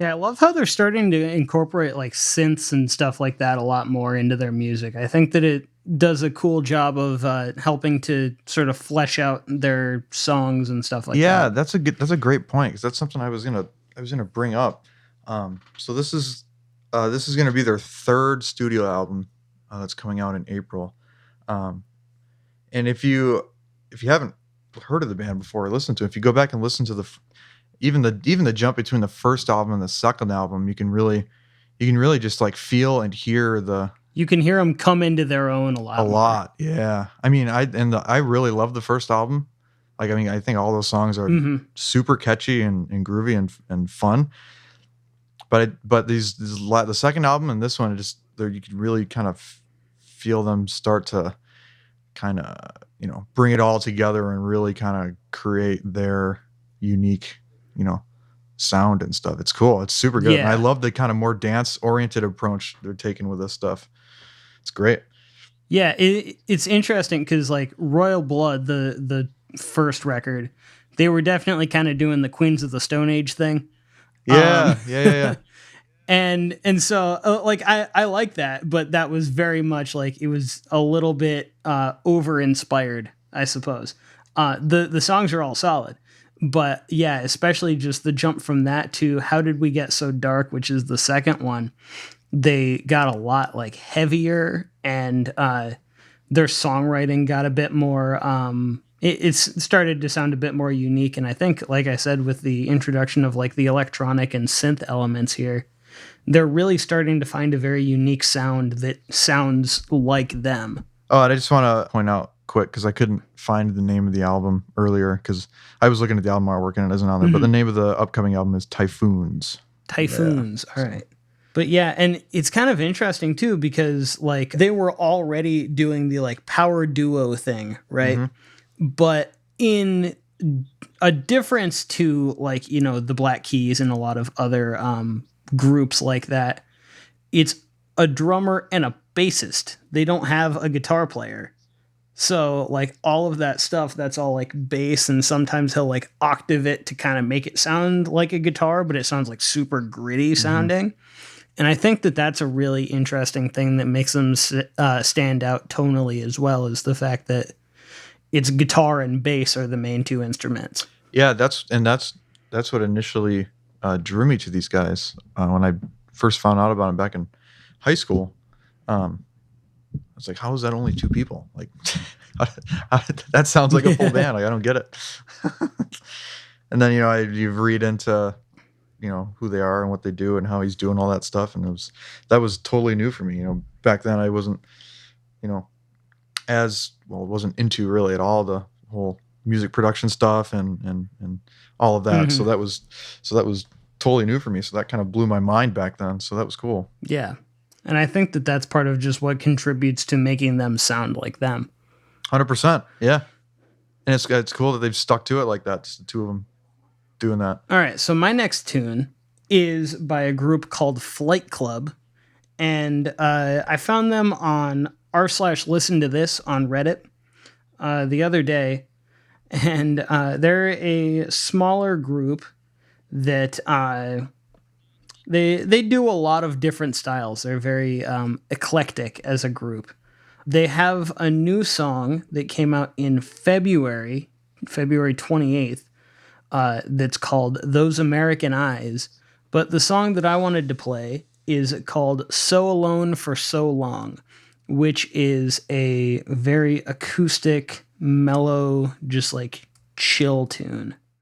Yeah, I love how they're starting to incorporate like synths and stuff like that a lot more into their music. I think that it does a cool job of helping to sort of flesh out their songs and stuff like Yeah, that. that's a great point because that's something I was gonna bring up. So this is gonna be their third studio album that's coming out in April. Um, and if you haven't heard of the band before or listened to it, if you go back and listen to even the jump between the first album and the second album, you can really just like feel and hear the You can hear them come into their own a a lot more. lot. Yeah. I mean, I really love the first album. Like, I mean, I think all those songs are Hmm. super catchy and groovy and fun. But the second album and this one, just there you can really kind of feel them start to kind of bring it all together and really kind of create their unique you know sound and stuff. It's cool. It's super good, and I Yeah. love the kind of more dance oriented approach they're taking with this stuff. It's great. Yeah, it's interesting because like Royal Blood, the first record, they were definitely kind of doing the Queens of the Stone Age thing. Um, Yeah, yeah, yeah, yeah. and so like I like that, but that was very much like it was a little bit over inspired, I suppose. The songs are all solid, but yeah, especially just the jump from that to How Did We Get So Dark, which is the second one. They got a lot like heavier, and their songwriting got a bit more. It's started to sound a bit more unique, and I think, like I said, with the introduction of like the electronic and synth elements here, they're really starting to find a very unique sound that sounds like them. Oh, and I just want to point out quick because I couldn't find the name of the album earlier because I was looking at the album artwork and it isn't on there. But the Mhm. name of the upcoming album is Typhoons. Yeah. Typhoons. All So. right. But yeah, and it's kind of interesting too because like they were already doing the like power duo thing, right? Hmm. But in a difference to like, the Black Keys and a lot of other groups like that, it's a drummer and a bassist. They don't have a guitar player. So like all of that stuff, that's all like bass, and sometimes he'll like octave it to kind of make it sound like a guitar, but it sounds like super gritty Hmm. sounding. And I think that that's a really interesting thing that makes them stand out tonally as well, is the fact that it's guitar and bass are the main two instruments. Yeah, that's what initially drew me to these guys when I first found out about them back in high school. I was like, "How is that only two people? Like, that sounds like a full band. Like, I don't get it." And then you read into who they are and what they do and how he's doing all that stuff, and that was totally new for me. Back then I wasn't you know as well, wasn't into really at all the whole music production stuff and all of that. So Hmm. that was totally new for me. So that kind of blew my mind back then. So that was cool. Yeah. And I think that that's part of just what contributes to making them sound like them. 100%. Yeah. And it's cool that they've stuck to it like that. Just the two of them doing that. All right. So my next tune is by a group called Flight Club. And I found them on r/listen to this on Reddit the other day. And they're a smaller group that they do a lot of different styles. They're very eclectic as a group. They have a new song that came out in February 28th, that's called Those American Eyes. But the song that I wanted to play is called So Alone for So Long, which is a very acoustic, mellow, just like chill tune.